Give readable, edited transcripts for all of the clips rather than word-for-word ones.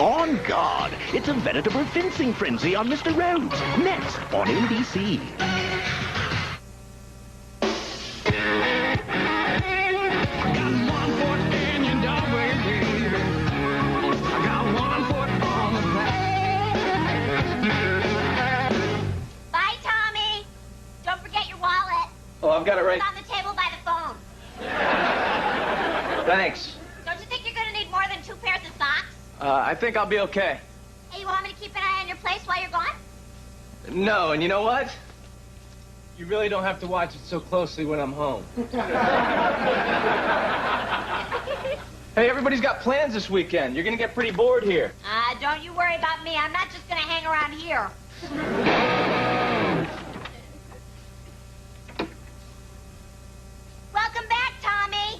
On guard! It's a veritable fencing frenzy on Mr. Rhodes. Next on NBC. Bye, Tommy. Don't forget your wallet. Oh, I've got it right. It's on the table by the phone. Thanks. Don't you think you're going to need more than 2 pairs of socks? I think I'll be okay. Hey, you want me to keep an eye on your place while you're gone? No, and you know what? You really don't have to watch it so closely when I'm home. Hey, everybody's got plans this weekend. You're gonna get pretty bored here. Don't you worry about me. I'm not just going to hang around here. Welcome back, Tommy.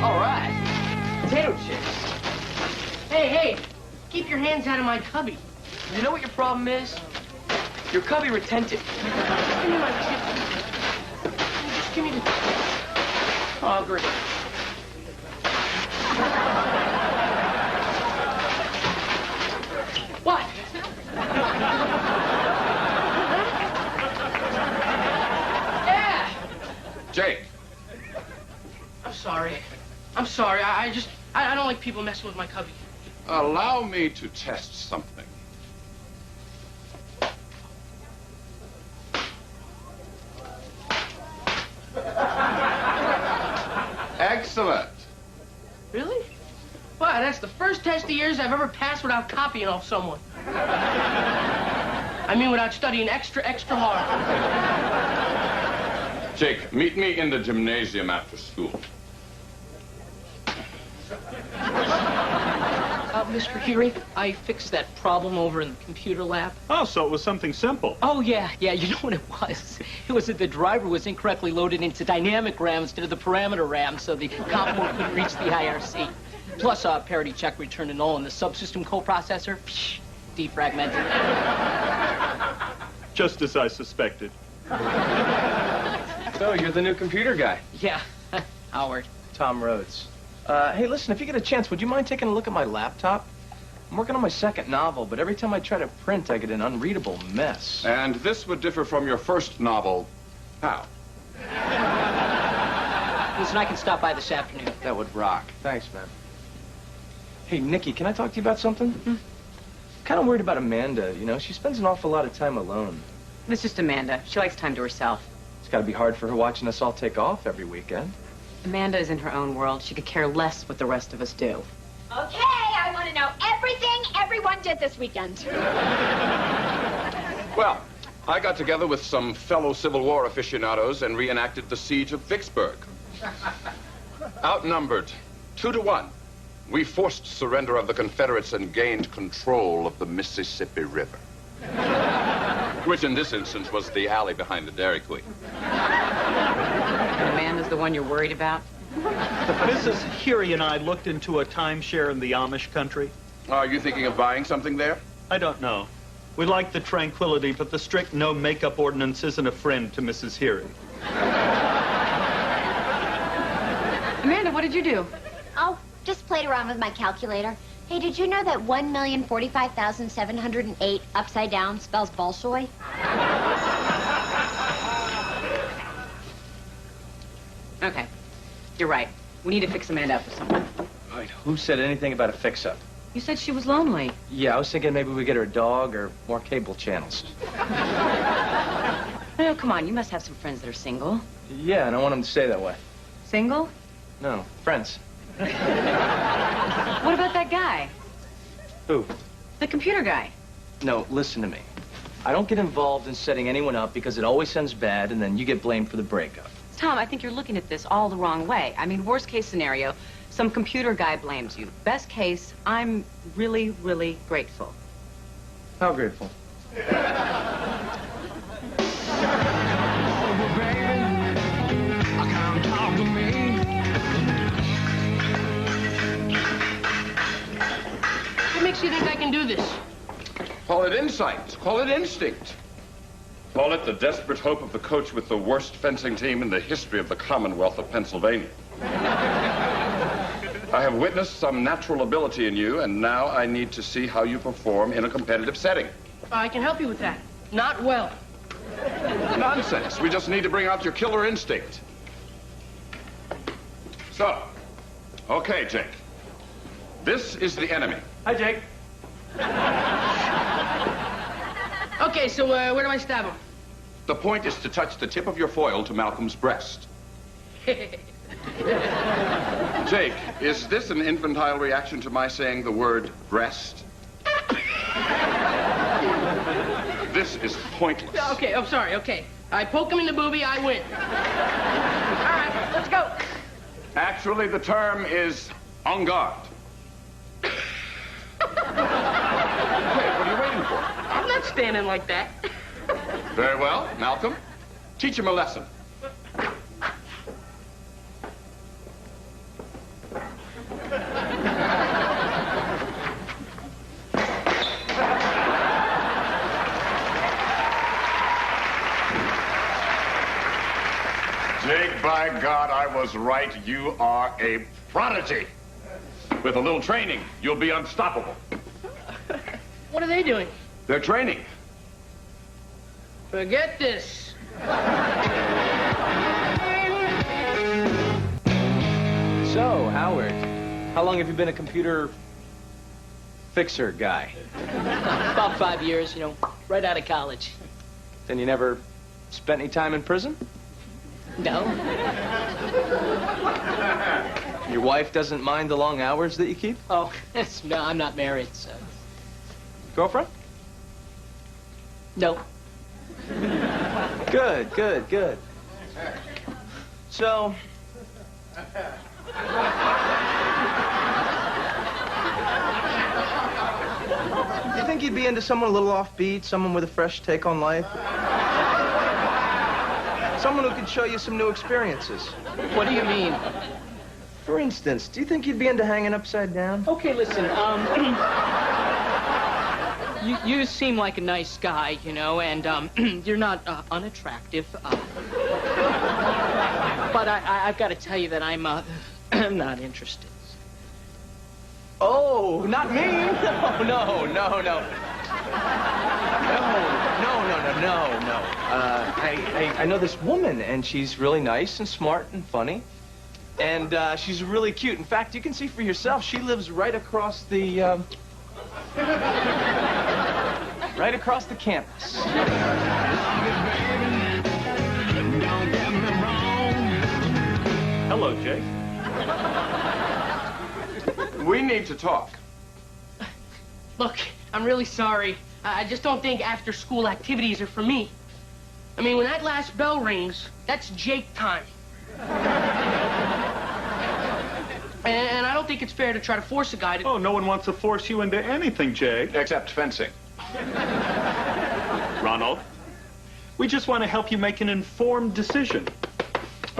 All right. Potato chips. Hey, keep your hands out of my cubby. You know what your problem is? Your cubby retentive. Give me my chips. Just give me the... Oh, great. What? Yeah. Jake. I'm sorry. I don't like people messing with my cubby. Allow me to test something. Excellent. Really? Wow, that's the first test of yours I've ever passed without copying off someone. I mean, without studying extra hard. Jake, meet me in the gymnasium after school. Mr. Hearing, I fixed that problem over in the computer lab. Oh, so it was something simple. Oh, yeah, you know what it was? It was that the driver was incorrectly loaded into dynamic RAM instead of the parameter RAM, so the comp mode couldn't reach the IRC. Plus, parity check returned a null, and the subsystem coprocessor, defragmented. Just as I suspected. So, you're the new computer guy. Yeah, Howard. Tom Rhodes. Hey, listen, if you get a chance, would you mind taking a look at my laptop? I'm working on my second novel, but every time I try to print, I get an unreadable mess. And this would differ from your first novel. How? Listen, I can stop by this afternoon. That would rock. Thanks, man. Hey, Nikki, can I talk to you about something? Kind of worried about Amanda, you know? She spends an awful lot of time alone. It's just Amanda. She likes time to herself. It's got to be hard for her watching us all take off every weekend. Amanda is in her own world. She could care less what the rest of us do. Okay, I want to know everything everyone did this weekend. Well, I got together with some fellow Civil War aficionados and reenacted the siege of Vicksburg. Outnumbered 2-1, we forced surrender of the Confederates and gained control of the Mississippi River. Which in this instance was the alley behind the Dairy Queen. Amanda's the one you're worried about? Mrs. Heary and I looked into a timeshare in the Amish country. Are you thinking of buying something there? I don't know. We like the tranquility, but the strict no makeup ordinance isn't a friend to Mrs. Heary. Amanda, what did you do? Oh, just played around with my calculator. Hey, did you know that 1,045,708 upside down spells Bolshoi? Okay. You're right. We need to fix Amanda up with someone. Right, who said anything about a fix-up? You said she was lonely. Yeah, I was thinking maybe we get her a dog or more cable channels. No, come on. You must have some friends that are single. Yeah, and I want them to stay that way. Single? No, friends. What about that guy? Who? The computer guy. No, listen to me. I don't get involved in setting anyone up because it always ends bad and then you get blamed for the breakup. Tom, I think you're looking at this all the wrong way. I mean, worst case scenario, some computer guy blames you. Best case, I'm really, really grateful. How grateful? What makes you think I can do this? Call it insight. Call it instinct. Call it the desperate hope of the coach with the worst fencing team in the history of the Commonwealth of Pennsylvania. I have witnessed some natural ability in you, and now I need to see how you perform in a competitive setting. I can help you with that. Not well. Nonsense. We just need to bring out your killer instinct. So, okay, Jake. This is the enemy. Hi, Jake. Okay, so where do I stab him? The point is to touch the tip of your foil to Malcolm's breast. Jake, is this an infantile reaction to my saying the word breast? This is pointless. Okay, I'm sorry, okay. I poke him in the boobie, I win. All right, let's go. Actually, the term is en garde. Wait, what are you waiting for? I'm not standing like that. Very well, Malcolm. Teach him a lesson. Jake, by God, I was right. You are a prodigy. With a little training, you'll be unstoppable. What are they doing? They're training. Forget this. So, Howard, how long have you been a computer fixer guy? About 5 years, right out of college. Then you never spent any time in prison? No? Your wife doesn't mind the long hours that you keep? Oh, no, I'm not married, so... Girlfriend? No. Good, good, good. So... You think you'd be into someone a little offbeat, someone with a fresh take on life? Someone who could show you some new experiences. What do you mean? For instance, do you think you'd be into hanging upside down? Okay, listen, you seem like a nice guy, and, you're not, unattractive, but I've got to tell you that I'm not interested. Oh, not me? No. No. I know this woman, and she's really nice and smart and funny. And she's really cute. In fact, you can see for yourself, she lives right across the, right across the campus. Hello, Jake. We need to talk. Look, I'm really sorry. I just don't think after-school activities are for me. I mean, when that last bell rings, that's Jake time. And I don't think it's fair to try to force a guy to... Oh, no one wants to force you into anything, Jake. Except fencing. Ronald, we just want to help you make an informed decision.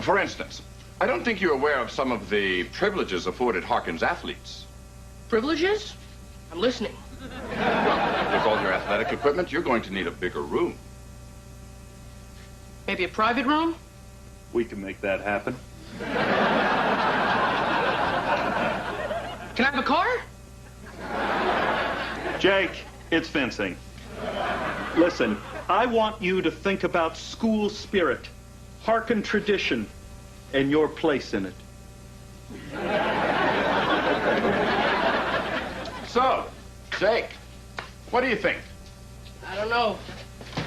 For instance, I don't think you're aware of some of the privileges afforded Harkin's athletes. Privileges? I'm listening. With all your athletic equipment, you're going to need a bigger room. Maybe a private room? We can make that happen. Can I have a car? Jake, it's fencing. Listen, I want you to think about school spirit, Harkin tradition, and your place in it. So, Jake, what do you think? I don't know.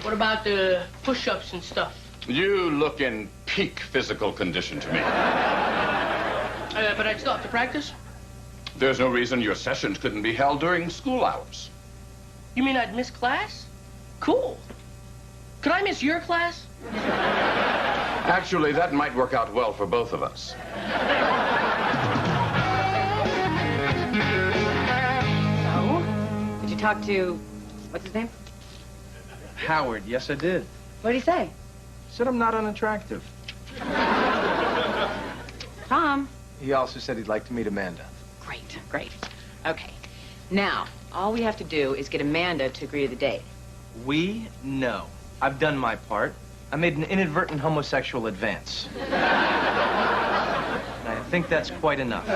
What about the push-ups and stuff? You look in peak physical condition to me. But I'd still have to practice? There's no reason your sessions couldn't be held during school hours. You mean I'd miss class? Cool. Could I miss your class? Actually, that might work out well for both of us. So, did you talk to, what's his name? Howard, yes, I did. What did he say? Said I'm not unattractive. Tom. He also said he'd like to meet Amanda. Great. Okay. Now, all we have to do is get Amanda to agree to the date. We know. I've done my part. I made an inadvertent homosexual advance. And I think that's quite enough.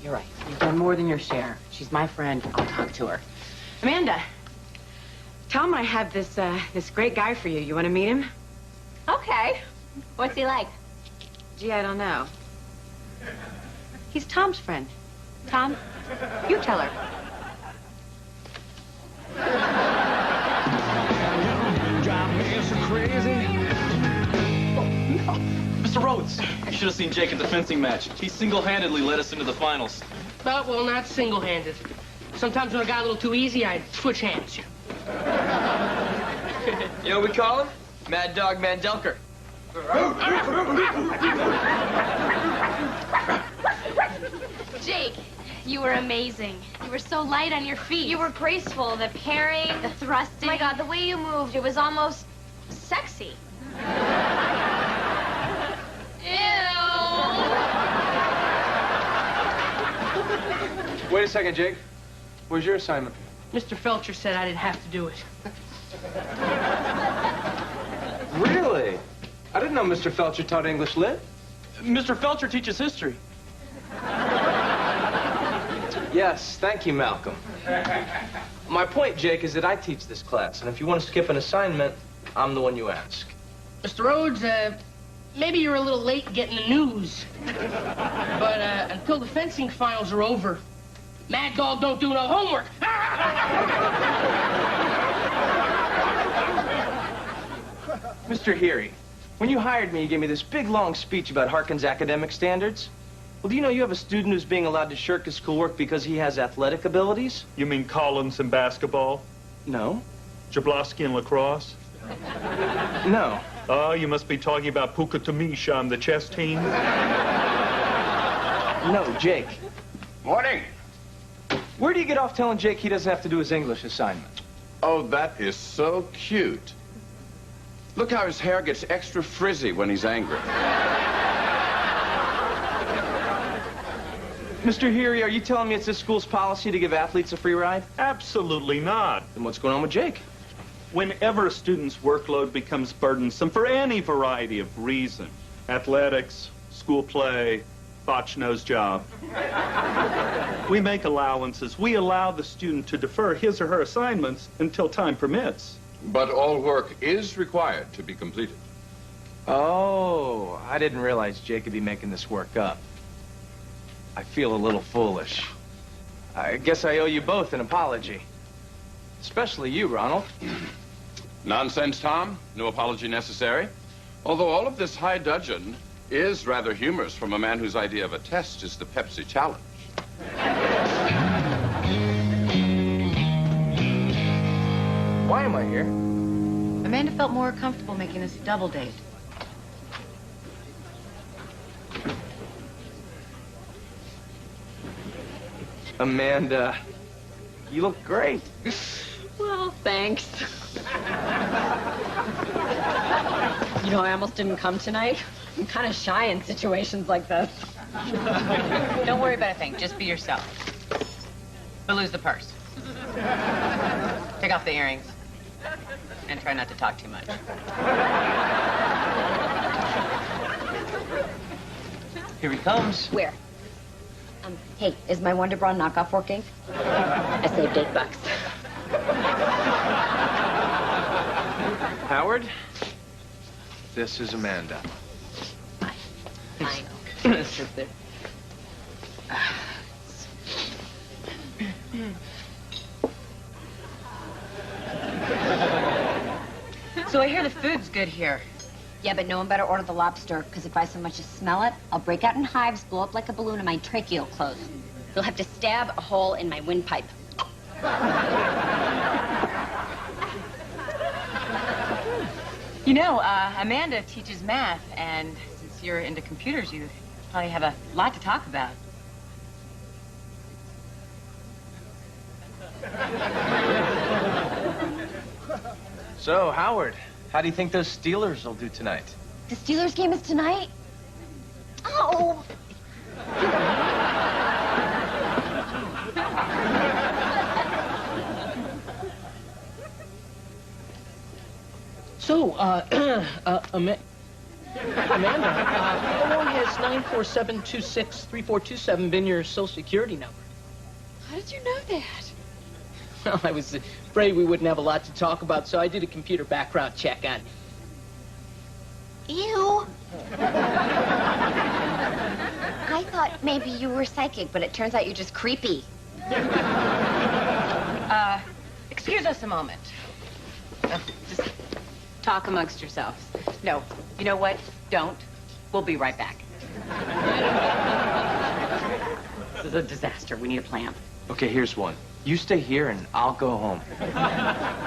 You're right. You've done more than your share. She's my friend. I'll talk to her. Amanda, tell him I have this great guy for you. You want to meet him? Okay. What's he like? Gee, I don't know. He's Tom's friend. Tom, you tell her. Mr. Rhodes, you should have seen Jake at the fencing match. He single-handedly led us into the finals. Well, not single-handed. Sometimes when it got a little too easy, I'd switch hands. You know what we call him? Mad Dog Mandelker. Jake, you were amazing. You were so light on your feet. You were graceful. The pairing, the thrusting. Oh my God, the way you moved, it was almost sexy. Wait a second, Jake. Where's your assignment? Mr. Felcher said I didn't have to do it. Really? I didn't know Mr. Felcher taught English Lit. Mr. Felcher teaches history. Yes, thank you, Malcolm. My point, Jake, is that I teach this class, and if you want to skip an assignment, I'm the one you ask. Mr. Rhodes, maybe you're a little late getting the news. But until the fencing finals are over, Mad Dog don't do no homework. Mr. Heary, when you hired me, you gave me this big, long speech about Harkin's academic standards. Well, do you know you have a student who's being allowed to shirk his schoolwork because he has athletic abilities? You mean Collins in basketball? No. Jablonski in lacrosse? No. Oh, you must be talking about Puka Tamisha on the chess team? No, Jake. Morning. Where do you get off telling Jake he doesn't have to do his English assignment? Oh, that is so cute. Look how his hair gets extra frizzy when he's angry. Mr. Heary, are you telling me it's this school's policy to give athletes a free ride? Absolutely not. Then what's going on with Jake? Whenever a student's workload becomes burdensome for any variety of reason, athletics, school play, botch-nosed job, we make allowances. We allow the student to defer his or her assignments until time permits. But all work is required to be completed. Oh, I didn't realize Jake would be making this work up. I feel a little foolish. I guess I owe you both an apology. Especially you, Ronald. Nonsense, Tom. No apology necessary. Although all of this high dudgeon is rather humorous from a man whose idea of a test is the Pepsi challenge. Why am I here? Amanda felt more comfortable making this a double date. Amanda, you look great. Well, thanks. You know, I almost didn't come tonight. I'm kind of shy in situations like this. Don't worry about a thing. Just be yourself. But lose the purse. Take off the earrings. And try not to talk too much. Here he comes. Where? Hey, is my Wonder Bra knockoff working? I saved $8. Howard, this is Amanda. Fine. So I hear the food's good here. Yeah, but no one better order the lobster, because if I so much as smell it, I'll break out in hives, blow up like a balloon, and my trachea will close. You'll have to stab a hole in my windpipe. You know, Amanda teaches math, and since you're into computers, you probably have a lot to talk about. So, Howard, how do you think those Steelers will do tonight? The Steelers game is tonight? Oh! So, Amanda, how long has 947263427 been your social security number? How did you know that? Well, I was afraid we wouldn't have a lot to talk about, so I did a computer background check on you. Ew. I thought maybe you were psychic, but it turns out you're just creepy. Excuse us a moment. Just talk amongst yourselves. No, you know what? Don't. We'll be right back. This is a disaster. We need a plan. Okay, here's one. You stay here and I'll go home.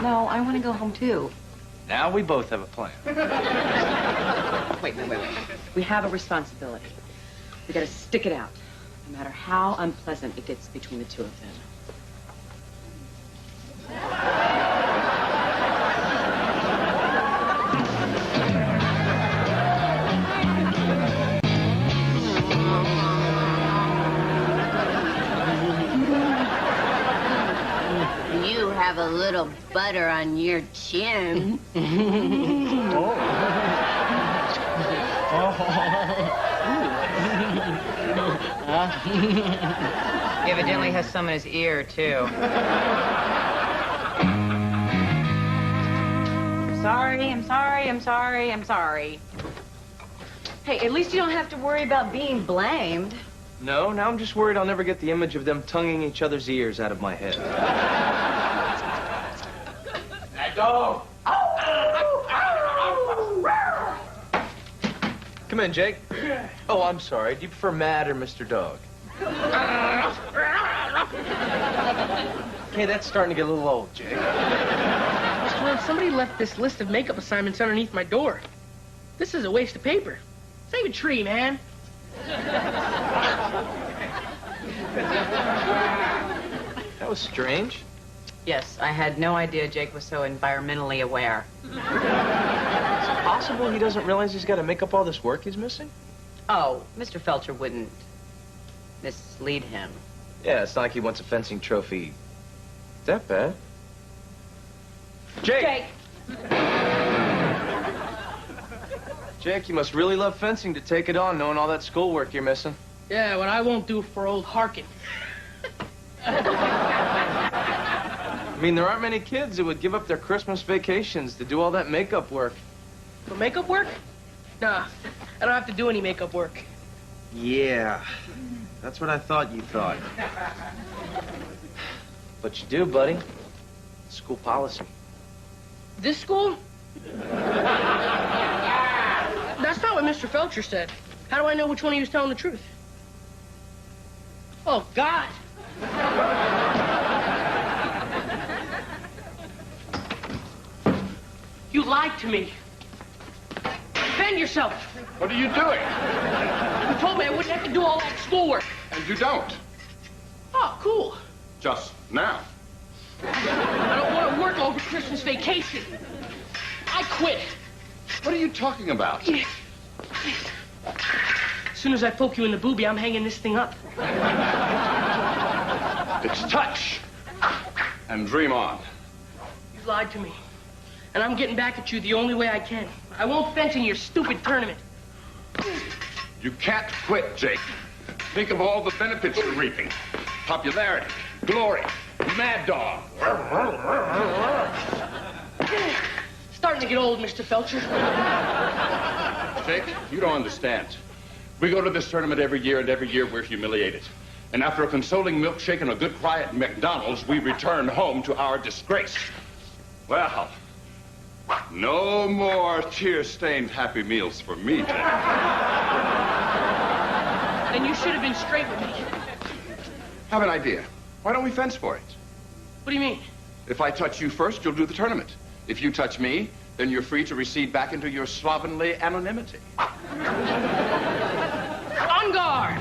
No, I want to go home too. Now we both have a plan. Wait. We have a responsibility. We gotta stick it out, no matter how unpleasant it gets between the two of them. You have a little butter on your chin. He evidently has some in his ear, too. I'm sorry. Hey, at least you don't have to worry about being blamed. No, now I'm just worried I'll never get the image of them tonguing each other's ears out of my head. Let go! Come in, Jake. Oh, I'm sorry. Do you prefer Matt or Mr. Dog? Okay, that's starting to get a little old, Jake. Mr. Rhodes, somebody left this list of makeup assignments underneath my door. This is a waste of paper. Save a tree, man. That was strange. Yes, I had no idea Jake was so environmentally aware. Is it possible he doesn't realize he's got to make up all this work he's missing? Oh, Mr. Felcher wouldn't mislead him. Yeah, it's not like he wants a fencing trophy that bad. Jake! Jake, you must really love fencing to take it on, knowing all that schoolwork you're missing. Yeah, what I won't do for old Harkin. I mean, there aren't many kids that would give up their Christmas vacations to do all that makeup work. For makeup work? Nah, I don't have to do any makeup work. Yeah, that's what I thought you thought. But you do, buddy. School policy. This school? That's not what Mr. Felcher said. How do I know which one he was telling the truth? Oh, God. You lied to me. Defend yourself. What are you doing? You told me I wouldn't have to do all that schoolwork. And you don't. Oh, cool. Just now. I don't want to work over Christmas vacation. I quit. What are you talking about? As soon as I poke you in the boobie, I'm hanging this thing up. It's touch. And dream on. You lied to me. And I'm getting back at you the only way I can. I won't fence in your stupid tournament. You can't quit, Jake. Think of all the benefits you're reaping. Popularity, glory, mad dog. Starting to get old, Mr. Felcher. Jake, you don't understand. We go to this tournament every year, and every year we're humiliated. And after a consoling milkshake and a good cry at McDonald's, we return home to our disgrace. Well, no more tear-stained Happy Meals for me, Jake. Then you should have been straight with me. Have an idea. Why don't we fence for it? What do you mean? If I touch you first, you'll do the tournament. If you touch me, then you're free to recede back into your slovenly anonymity. On guard!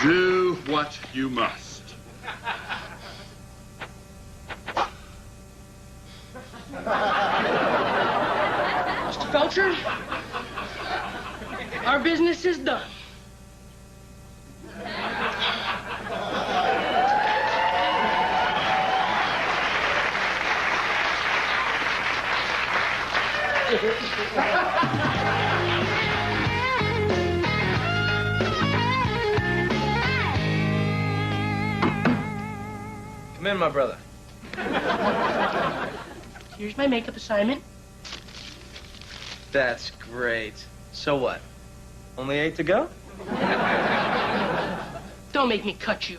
Do what you must. Mr. Felcher, our business is done. Come in, my brother. Here's my makeup assignment. That's great. So what? Only 8 to go? Don't make me cut you.